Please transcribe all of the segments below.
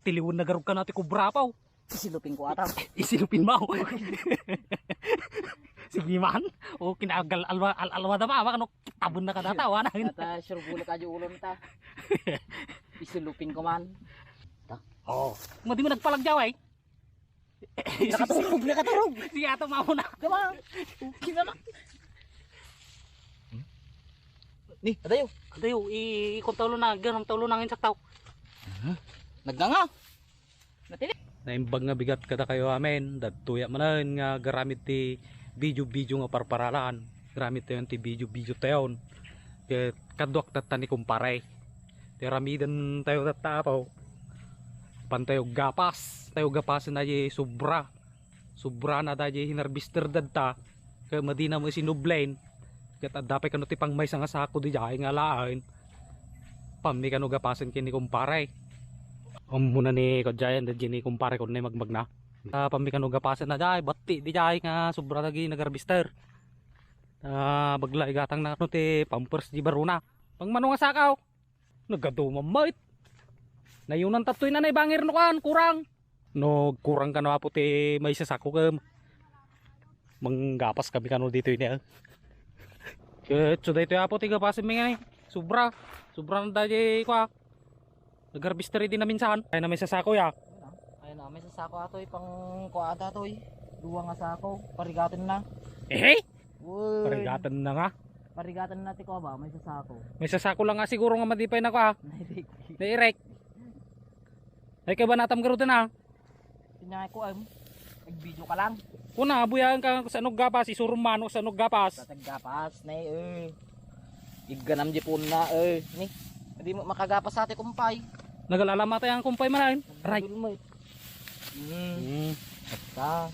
tiliwan na garog ka natin kubra pa. Isilupin ko ata. Isilupin mo. Sige man. O kinagal alwa da ba kano tabon na kadatawa na. At sure bulak aja ulon ta. Isilupin ko man. Oh, mo di mo nagpalagjaw eh. Nakaturog. Sige ato mauna. Gama. Kina na. Ni, adayo. Adayo ikon tawlo na ganong tawlo nangin sa taw. Naganga. Naimbag nga bigat kada kayo amen. Dadtuya manan nga garamit ti video nga parparalan. Garamit tayon ti video tayon. Kaya kadwak tatani kumpare. Ti ramidan tayo tatapaw. Pantayo gapas. Tayo gapas na di sobra. Sobra na di hinarbister dadta. Kaya madina mo sinublain. Kaya dapay kano ti pang may nga sako di jay nga lain. Pamni kano gapasan kini kumpare. Muna ni Kodjayan dadya ni kumpare ko na magmag na. Pamni kano gapasan na jay. Bati di jay nga sobra lagi nagarbister. Bagla igatang na kano ti pampers di baruna. Pang mano nga sakaw. Nagadumamait. Nayunan tatoy na bangir no kan kurang. No kurang ka na po ti may sasako ka. Manggapas kami kano dito ini. So dito po ti gapasin mi nga sobra na dahil ko. Nagarbisteri din na minsan. Ay na may sasako ya. Ayun na, may sasako ato pang kuada to Duwa nga sako, parigatan na. Uy. Parigatan na nga. Parigatan na ti ko ba, may sasako. May sasako lang nga siguro nga madipay na ko ha. Nairek. Ay ka ba natam garutan ha? Tinyay ko nag-video ka lang. Kuna abuyan ka sa anog gapas, isurumano sa anog gapas. Tataggapas na Iganam di po na ni. Hindi mo makagapas sa ati kumpay. Nagalalama tayo ang kumpay manahin. Right. Ta.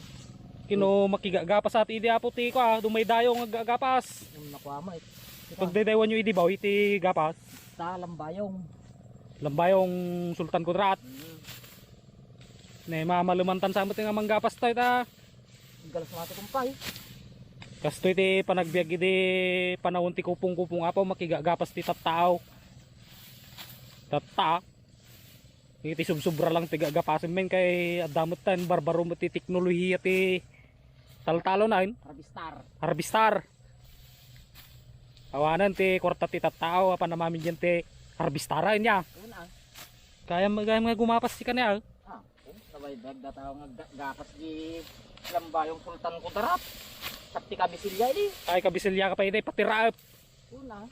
Kino makigagapas sa ati idi aputi ko ha. Dumay dayo nga gagapas. Nakuama Pagdaydawan nyo idi baw iti gapas. Ta lambayong. Lambayong Sultan Kudrat. Ne mamalumantan sa amutin nga manggapas tayo ta. Galas mga ati kumpay. Kasto iti panagbiag iti panahon ti kupong-kupong apaw makigagapas ti tattao. Tatta. Iti subsubra lang ti gagapasin men kay adamot tan barbaro mo ti teknolohiya ti taltalo na yun. Harbistar. Awanan ti kwarta ti tattao apan namamin dyan ti harbistara yun ya. Kaya mga gumapas si kanya. Sabay dagda tao nga gapas di lambayong Sultan Kudarat. Sapti kabisilya ini. Ay kabisilya ka pa iti patiraap. Una.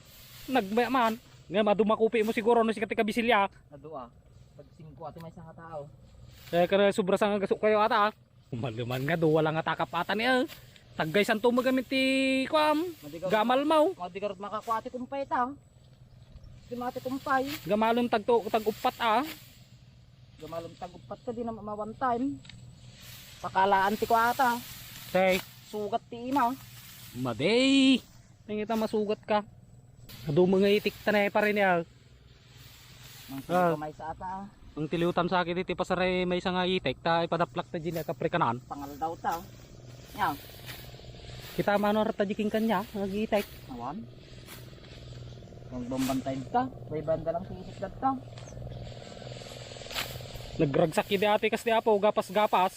Nagmayaman. Nga madumakupi mo siguro no si kati kabisilya. Nadua. Pag 5 ati may isang tao. Kaya ka sobra sang gasok kayo ata. Umaluman nga do wala nga takap ata niya. Taggay santo magamit ti kwam. Gamal mau. Madigarot makakuha ati kumpay ta. Di mati kumpay. Gamalon tag-upat Gamalong tagupat ka di na ma one time. Pakalaan ti ko ata. Say. Sugat ti ima. Maday. Nangita masugat ka. Ado mga itik tanay pa rin ya. Mang may sa ata. Ang tiliutan sa akin iti pasaray may isang itik ta ipadaplak ta dyan kaprikanan. Pangal daw ta. Yan. Kita mano rata jiking kanya nag-itik. Awan. Magbambantayin ka. May banda lang sinisip ta. Nagragsak iti ati kas di apo gapas-gapas.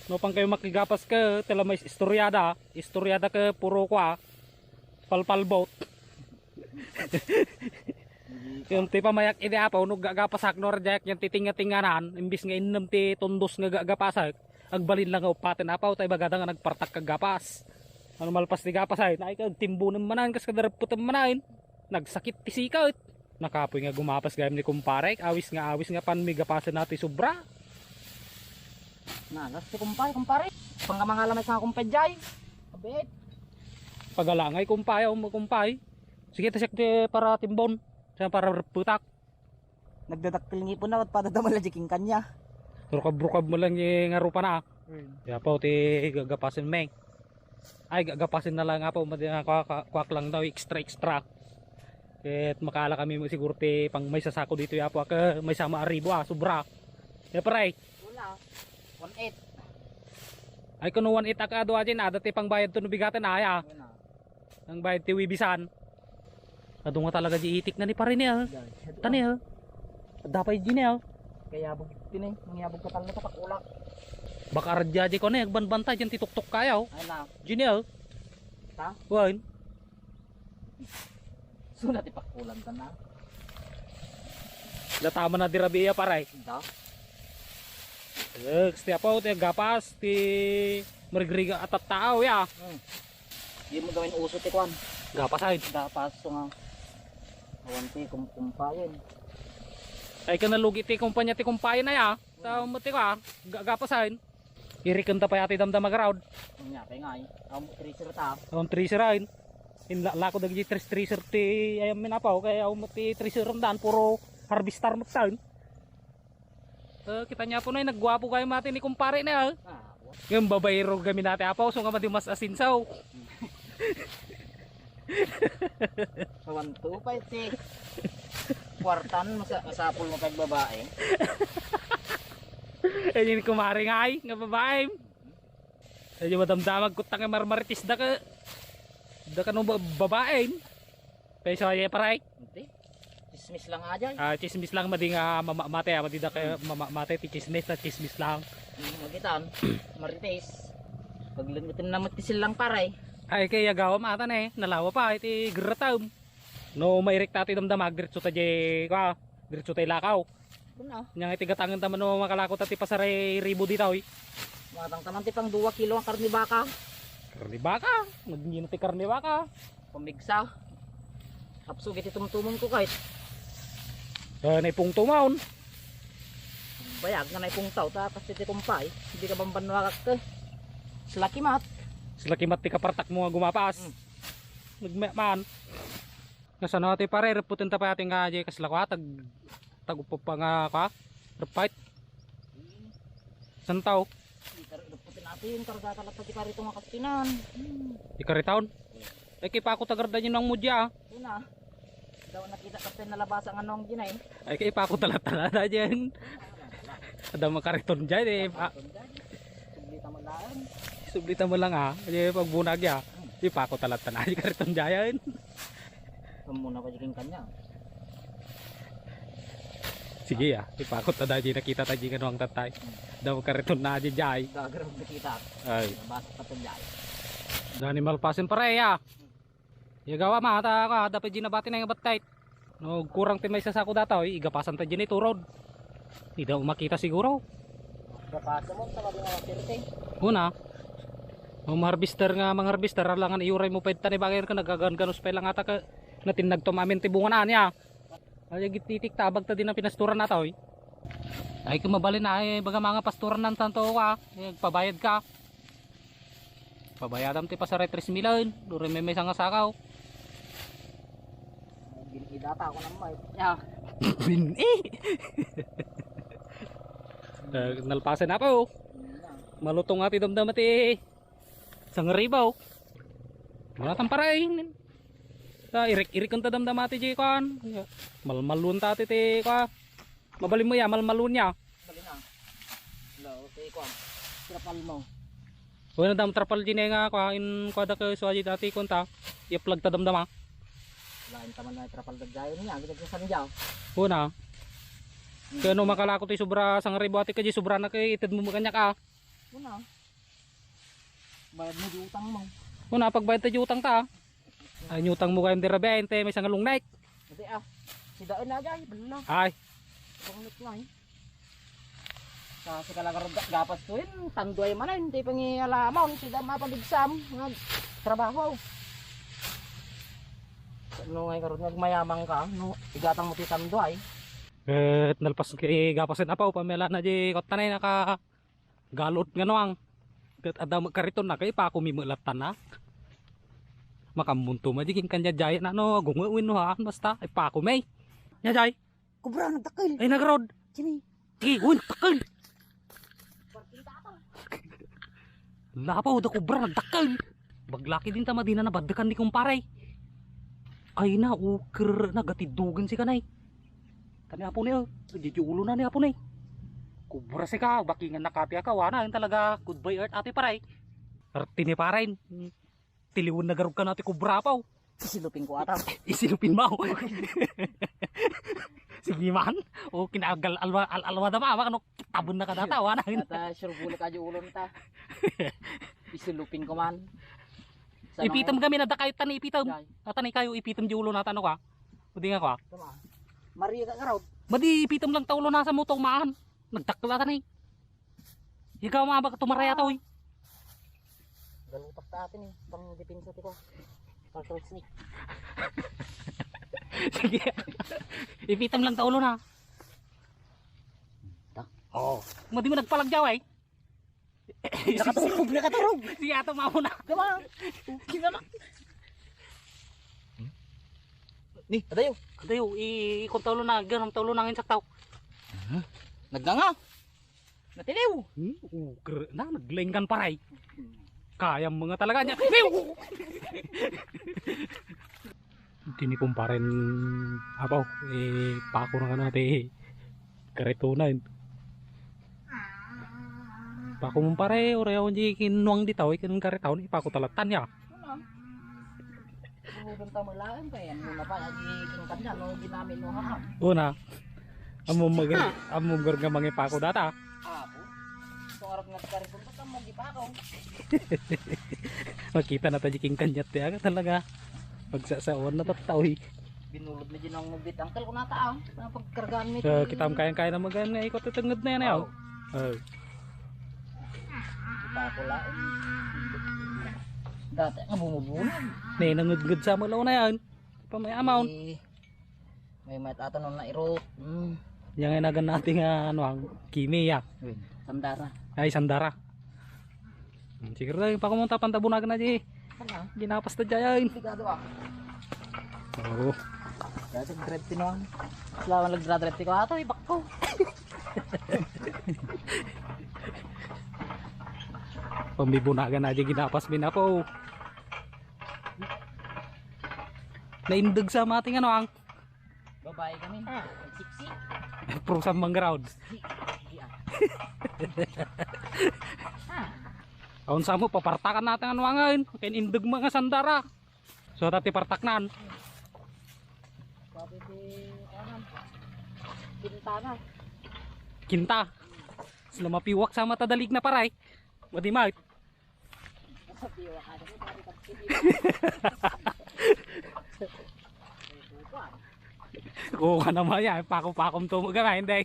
No pang kayo makigapas ka tala may istoryada ka puro kwa palpalbot. Yung ti pamayak iti apo no gagapasak no reject yung titinga-tinganan imbis nga innem ti tundos nga gagapasak agbalin lang nga upaten apaw tay bagada nga nagpartak kag gapas. Ano malpas ti gapas ay naay kag timbunem manan kas kadarputem manain nagsakit ti sikot. Nakapoy nga gumapas gayam ni kumpare awis nga pan may gapasan natin sobra. Nalas si kumpare. Pangamangala may sa kumpay jay. Abit. Pagalangay kumpay o kumpay. Sige tasyak ti para timbon. Siya para putak. Nagdadaktil ngipon na at padadamala jiking kanya. Rukab-rukab mo lang yung nga rupa na. Kaya po ti gagapasin meng. Ay gagapasin na lang nga po. Kwak lang daw extra. Kahit makala kami siguro ti pang may sasako dito ya po. May sama aribo sobra. Kaya paray. Wala. 1.8. Ay kuno 1.8 akado ajen dati pang bayad to nubigatan aya. Ang bayad ti wibisan. Ado nga talaga di itik na ni pare niya. Tani ha. Dapay di niya. Kaya bug tin eh, mangyabog ka talaga sa pakulak. Baka radyaji ko na, agbanbantay dyan tituktok kayaw. Ay na, Genial. ta? Wan. Sulat ipakulan ta na. Latama na dirabiya paray. Da? Setiap po, gapas, ti marigriga at tao ya. Di mo gawin uso ti kwan. Gapas ay. Dapas so nga. Awan ti kumpa yun. Ay ka nalugi ti kumpanya ti kumpayan na ya. Sa mati ka, gapas ay. Irikan ta pa yati damdam agrod. Nya kay nga eh. Ang tracer ta. Ang tracer ay. Lako dagi tracer ti ayam minapaw kaya umati tracer ramdan puro harvestar mo taon. Kita niya po na nagwapo kayo mati ni kumpare na. Yung babayro kami natin apaw so nga mati mas asinsaw. Kawan to pa iti. Kwartan masapol mo kay babae. Eh yun kumare nga ay nga babae. Eh yung madamdamag kutang nga marmaritis da ka nung babae. Peso ay paray. Hindi. Chismis lang aja. Chismis lang madi nga mate madi da ka mate ti chismis na chismis lang. Magitan. Marites. Paglangutin na matisil lang paray. Ay kaya gawa mata na eh. Nalawa pa iti gratam. No mairik tati damdamag diretso ta je ka. Diretso tay lakaw. Kuna. Nya iti gatangan taman no makalako tati pasaray ribo ditaw eh. Matang taman ti pang 2 kilo ang karni baka. Karne baka. Magingin ti karne baka. Pamigsa. Hapsug iti tumtumon ko kahit Naipong tumaon. bayag na naipong tao tapos iti kumpay. Hindi ka bang banwakak ka. Slaki mat. Sila kimat ti kapartak mo nga gumapas. Nagmeman. Nasa natin pare reputin ta pa ating nga kaslakwa tagupo pa nga ka. Repite. Santaw. Putin natin karga talat pati karito nga kastinan. Ikaritaon. Ay kay pa ako tagarda nyo ng mudya. Una. Daw nakita kapten nalabasa nga nung ginay. Ay kay pa ako talat-talata dyan. Ada makariton dyan eh. Sublita mo lang. Sublita mo lang ha. Ay pagbunag ya. Di pa ako talat-talata kariton dyan. Muna pa jiking kanya. Sige ya. Di pa ako tada dyan nakita ta dyan ang tatay. Daw kariton na dyan dyan. Gagarap nakita. Ay. Nabasa pa ito dyan. Animal pasin pare ya. Igawa mata ka dapat ginabati na yung batay. No kurang timay sa sako dataw igapasan ta dyan ito road. Hindi daw makita siguro. Gapasa mo sa mga makirte. Una. Mga harvester langan iuray mo pwede tani bagay ka nagagan-ganos pa lang ata ka natin nagtumamin tibungan niya. Ay gititik tabag ta din ang pinasturan nataw. Ay kumabalin na ay baga mga pasturan ng tanto ka. Pabayad ka. Pabayadam ti pasaray 3 million. Dure may nga sakaw. Ginidata ako ng mic. Ya. Bini. Nalpasan na po. Malutong ati damdam ati. Sang ribaw. Malatang parain. Irik-irik ang tadamdam ati di kan. Malmalun ta ati ti ka. Mabalin mo ya, malmalun ya. Bali na. Hello, okay ko. Trapal mo. Bueno dam trapal din nga ko in kada ka suaji dati konta. I-plug ta damdam. Lain taman na trapal dagdayo niya, gid sa sanjaw. Una. Kaya no makalako ti sobra sang ribo ati kaji sobra na kay ited mo kanya ka. Una. Bayad mo di utang mo. Una pagbayad ta di utang ta. Ay utang mo kayong dirabente may sangalong night. Hindi si daan na jay, bala. Ay, Pangunit na eh. Sa kalagarod gapas tuin, tanduay man hindi pangialamon, si daan mapaligsam, nga trabaho. No ngay karon mayamang ka, no igatang mo ti tanduay. nalpas kay gapasen apaw pamela na di kotanay naka galot nga noang. Ket ada kariton na kay pa kumimulatan na. Makamunto madiging kanya jay na no gungawin no ha basta ay pa ko may. Nya jay. Kubra nagtakil. Ay nagrod. Sini. Sige, win takal. Lapaw da kubra nagtakal. Baglaki din tama din na nabadakan ni kumpare. Ay na uker nagatidugan si kanay. Kani apo ni ulo na ni apo ni. Kubra si ka, bakingan nakapya ka wana yung talaga goodbye earth ate paray. Arti ni parain. Tiliwan na garog ka natin kubra paw. Isilupin ko ata. Isilupin mo. Sige man. O kinagal alwa dama ano tabon na kadatawa na. At sure bulo ka di ulo ta. Isilupin ko man. Ipitam kami na da kayo tani ipitam. Jay. Tatani kayo ipitam di ulo nata ano ka. Pudi nga ka. Tama. Maria ka karaw. Madi ipitam lang taulo nasa mo tumaan. Nagdakla tani. Ikaw mga tumaraya to eh. Galutak ta atin eh. Pang dipinsa ti ko. Pag-truck snake. Sige. Ipitam lang taulo na. Ta? Oo. Madi mo nagpalagyaw eh. Nakaturog. Sige ato mauna. Tama. Okay na. Ni, adayo. Dayo ikon taulo na ganang taulo nangin saktaw. Nagdanga. Natiliw. Na naglenggan paray. Kaya mga talaga niya. Tinipong pa rin apaw pako na ka natin karitunan. Pako mong pare oreo hindi kinuang ditaw ikin karitaw ni pako talatan niya. Bukan ta malaan pa yan. Muna pa nagiging kanya no ginamit mo ha. Una among garga mga pako data. Apo. So arap nga karipon pa mo gipakaw. Makita na tayo king kanyat ya talaga. Pagsasaon na tataw eh. Binulod na din ang mubit angkel ko nata ang pagkargaan nito. Kita mo kayang-kaya na magan nga ikot itangad na yan ayaw. Ipako lain. Dati nga bumubunag. May nangudgud sa malaw na yan. Pa may amount. May matatanon na irot. Yang inagan natin nga ano ang kimiya. Sandara. Ay sandara. Siguro tayo pa kumunta pantabunagan na di. Ano? Ginapas na dyan. Ligado ah. Oo. Dati dread tinuang. Selawan nag-dread ko ato ibak ko. Pambibunagan na di ginapas minapo. Naindag sa mating ano ang Babae kami. Siksi. Prusan manground. Aun sa mo papartakan natin ano ngayon. Kain indag mga sandara. So tati partaknan. Sabi di kanan. Bintana. Kinta. Sila mapiwak sa matadalig na paray. Madimay. Sabi wa kada ni pari kapili. Oo ka naman yan. Pakom-pakom to mo gamay. Hindi.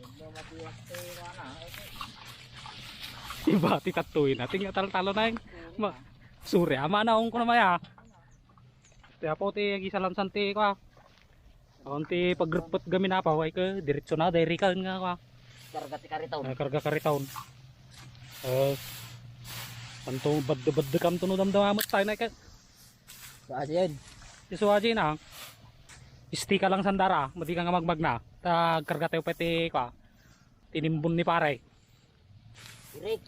Hindi matiyak tayo na. Iba titatuin natin nga talo-talo na yun. Suri ama na ko naman ya. Kaya po ti gisalansan ti ko. Aunti pagrupot gamin na pa way ka diretso na diri ka nga ko. Karga ti karitaw. Karga karitaw. Anto bad kam tuno damdamamot tayo na ka. Sa aja yun. Isuwaji na. Isti ka lang sandara, madi ka nga magmagna. Ta karga tayo pati ko. Tinimbon ni pare. Irik.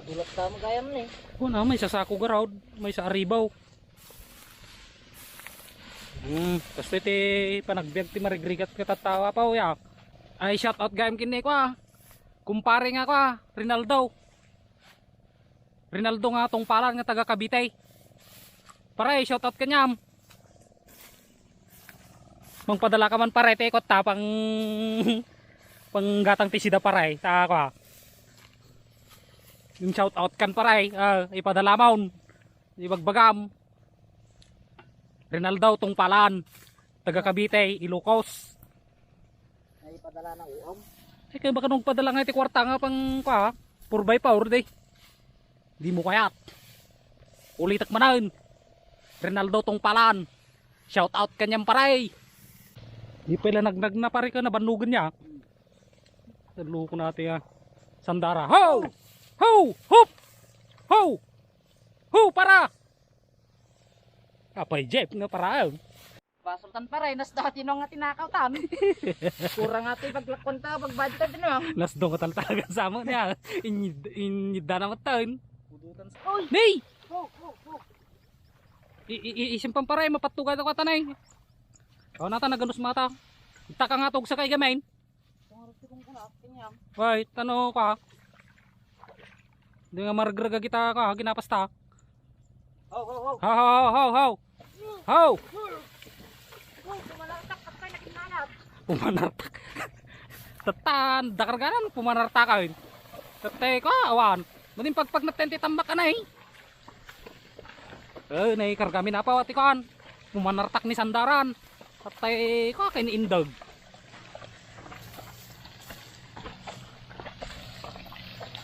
Dulot ka mo gayam ni. Kuna may sasako garaw, may sa aribaw. Kasi ti panagbiag ti marigrigat katatawa pa uya. Ay shout out gayam kini ko ah. Kumpare nga ko ah, Rinaldo. Rinaldo nga tong palan nga taga Cavite. Pare shout out kanyam. Mangpadala ka man pare te ko tapang panggatang tisida pare ta ko ah. Yung shout out kan pare, ipadala maun. Ibagbagam. Rinaldo tong palan. Taga Cavite, Ilocos. Ay padala na uom. Kaya baka nung padala nga iti kwarta nga pang 4x4 day. Di mo kayat. Ulitak manan. Rinaldo tong palan. Shout out kanyang pare. Di pala nagnag na pare ka na banugan niya. Naluko natin sandara. Ho! Ho! Hop! Ho! Ho! Para! Apay jeep nga para. Pasultan pa rin, nas dati nung nga tinakautan. Kurang nga ito paglakon ta, pagbadita din mo. Nas dong kataltagan sa mo niya. Inyida na matan. Oy! Nay! Ho! Ho! Ho! Isimpan para mapatugan ako tanay. Ako nata naganus mata. Taka nga tog sa kay gamain. Tungarap si kong kulak, kanyam. Wait, tano ka. Hindi nga margraga kita ka, ginapasta. Oh, oh, oh. How, how, how, how, how. Oh, tumalatak at tayo nakinalap. Pumanartak. Tatan, dakarganan, pumanartak ka yun. Tatay ko, awan. Maning pagpag natente tambak ka na eh. Naikargami na pa, wati kan. Pumanartak ni sandaran. Tatay ko, kiniindog.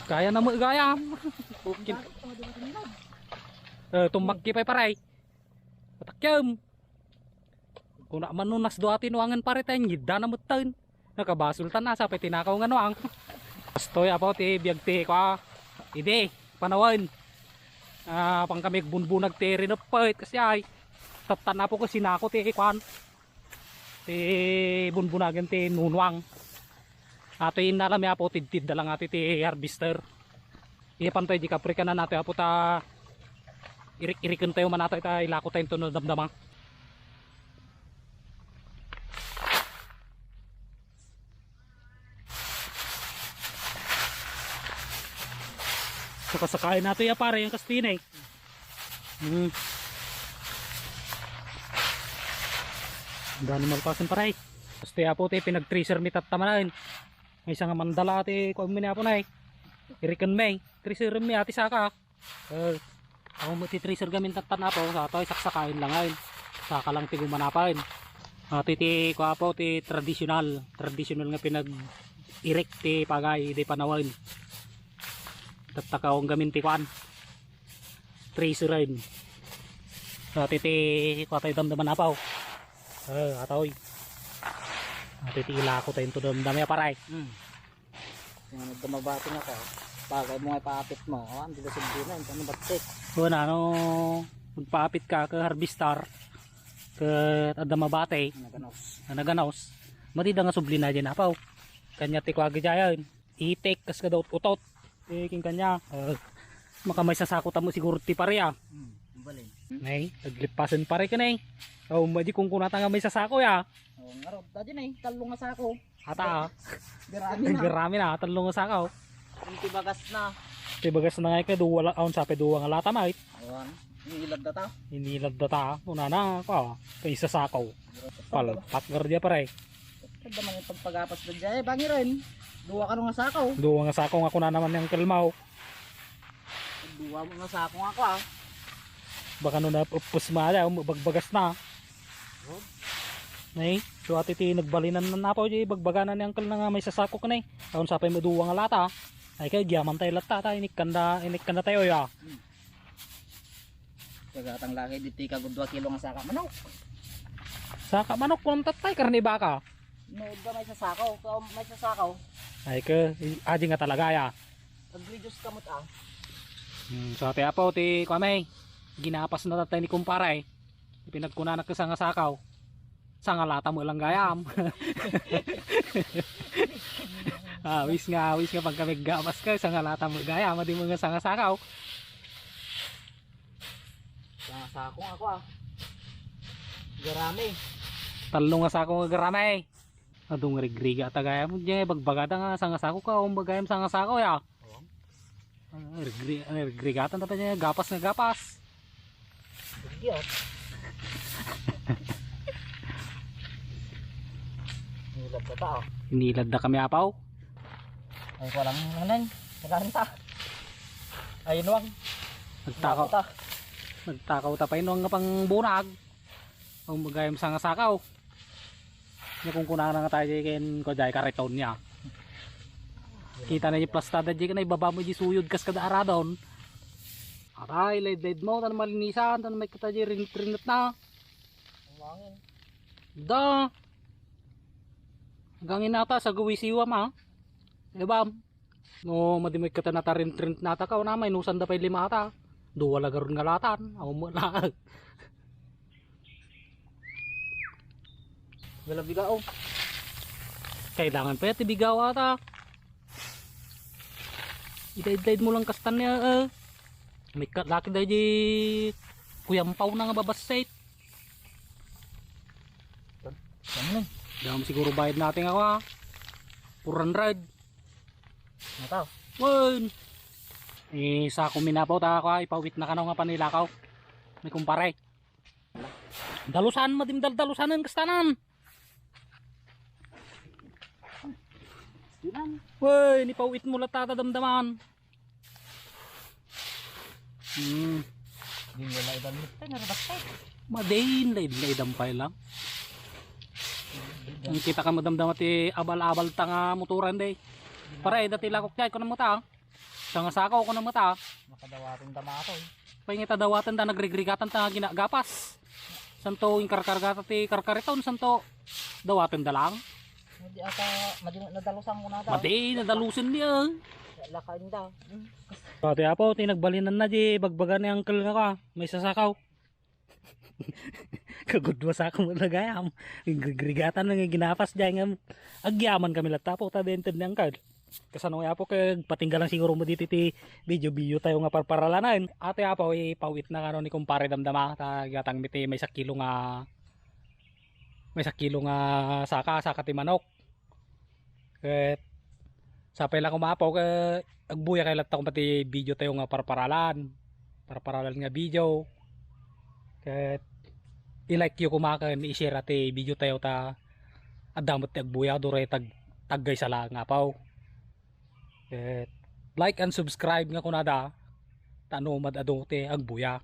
Kaya na mo gayam. Tumagki pa paray. Patakyam. Kung na manunas do atin wangan pare tayo, ngida na mutan. Nakabasultan na sa tinakaw nga nuang. Pastoy apo ti biag ti ko. Ide, panawan. Pang kami bunbunag ti rinapait kasi ay tatan na po ko sinako ti kwan. Ti bunbunagan ti nunwang. Ato yung nalami apo tidtid na lang ati ti harvester. Ipan tayo di kapre ka na natin apo ta irik-irikan tayo man nato ita ilako tayo ito na damdamang. Sakasakain nato ya pare yung kastina eh. Dami malpasan pare. Basta ya po tayo pinag-tracer mi tatamanan. May isang mandala ati kung muna po na eh. Irikan may. Tracer mi ati saka. Ako mati-tracer gamin tatan po. Sa ito saksakain lang ngayon. Saka lang tigumanapin. Ati ti ko po ti traditional. Traditional nga pinag-irik ti pagay di panawin. Tatakaw ang gamin ti kuan. Tracer rin. Ati ti ko tayo damdaman na po. Atoy. Ati ti ilako tayo ito damdamay paray. Yung nagdamabati na ka. Bagay mo nga paapit mo. Hindi na subdi na. Ano batik? Wala no. Magpaapit ka ka harvestar. Ka adamabate. Naganaos. Matida nga subli na dyan apaw. Kanya ti kwagi dyan. Itik kas ka daw utot. Iking kanya. Makamay sasako tamo siguro ti pareya. Balin. Nay, naglipasan pare ka na eh. Madi kung kunata nga may sasako ya. Nga ro. Tadi na eh. Talong nga sako. Ata Garami na. Garami na. Talong nga sakaw. Hindi bagas na. Tibagas na nga ka. Duwa aon sa peduwa nga lata mait. Awan. Inilad na ta. Inilad data. Una na ka. Kay sasakaw. Palpak gardia pare. Kada man yung pagpagapas na dyan. Bangi rin. Duwa ka nung nga sako. Duwa nga sakaw nga kuna naman yung kalmaw. Duwa mo nga sako nga ako ah. Baka no na pusmala. Bagbagas na. Nay, so ati ti nagbalinan na napaw di bagbaganan ni uncle na nga may sasako ka na eh. Taon sa pay maduwa nga lata. Ay kay giyaman tayo lata ta inikanda tayo ya. Kagatang laki dito ka 2 kilo nga saka manok. Saka manok kung tatay karni baka. Nood ba may sasakaw? Kung may sasakaw, Ay ke adi nga talaga ya. pag-reduce kamot ah. So ati apaw ti kwamay. Ginapas na tatay ni kumpara eh. Pinagkunanak ka sa nga sakaw. Sa nga lata mo lang gayam. Wis nga pag kami gamas ka sa nga lata mo gayam. Di mo nga sa nga sakaw. Sako nga ako ah. Garami. Talong nga sako nga garamay. Adong rigriga tagaya mo diyan bagbagada nga sa nga sako ka o bagayam sa nga sako ya. Rigrigatan tapos niya gapas nga gapas. Idiot. Nilad na tao. Inilad na kami apaw. Ay ko lang nanan. Naganta. Ayun wang. Nagtakaw ta pa inuang nga pang bunag. Ang bagayam sa nga sakaw. Nya kung kuna na nga tayo ken ko jay kariton niya. Kita na yung plastada di ka na ibaba mo di suyod kas kada aradon. Aray, lead mo tan malinisan tan may kita di rinit na. Wangin. Da. Hanggang inata sa gawisiwa ma. Ebam. No, madimay ka na tarin-trint nata ka na may nusan da pay 5 ata. Duwa la garon nga latan. Aw mo na. Wala bigaw. Kailangan pa yati bigaw ata. Idaid mo lang kastan niya. May laki dahi di kuyampaw na nga babasait. Ano? Dami siguro bayad natin ako ha. 400. Nataw. Wan. Sa kuminapaw ta ko ipawit na kanaw nga panilakaw. May kumpare. Dalusan madimdal-dalusanan kastanan. Dinan. Woy, ni pawit mo lang tatadamdaman. Hindi wala ibang lipte, narabaktay. Madain, laidampay lang. Ang kita ka madamdam at abal-abal ta nga motoran day. Para dati lakok jay ko ng mata. Sa nga sakaw ko ng mata. Makadawatin tama ako eh. Pahingita dawatan ta nagregrigatan ta nga ginagapas. Santo yung karkargata ti karkariton, santo dawatan da lang. Hindi ata, nadalusan ko na daw. Madain, nadalusin niya. Lakain daw. Pati apo, tinagbalinan na di bagbagan ni uncle nga ka. May sasakaw. Kagudwa sa ako mo nagayam. Grigatan na nga ginapas dyan nga. Agyaman kami latapo. Tabi ented ni uncle. Kasano nga po kag patinggalan siguro mo dito ti video tayo nga parparalanan. Ate apo, ipawit na kano ni kumpare damdama. Tagatang miti may sakilo nga saka ti manok. Ket sapay lang kumapaw ke agbuya kay latta ko pati video tayo nga parparalan nga video. Ket i-like yo kumakan i-share ati video tayo ta adamot ti agbuya duray taggay sala nga paw. Ket like and subscribe nga kunada tano madadong ti agbuya.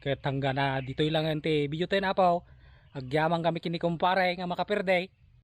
Ket hanggang na dito lang ti video tayo na paw. Agyaman kami kini kumpare nga makaperde.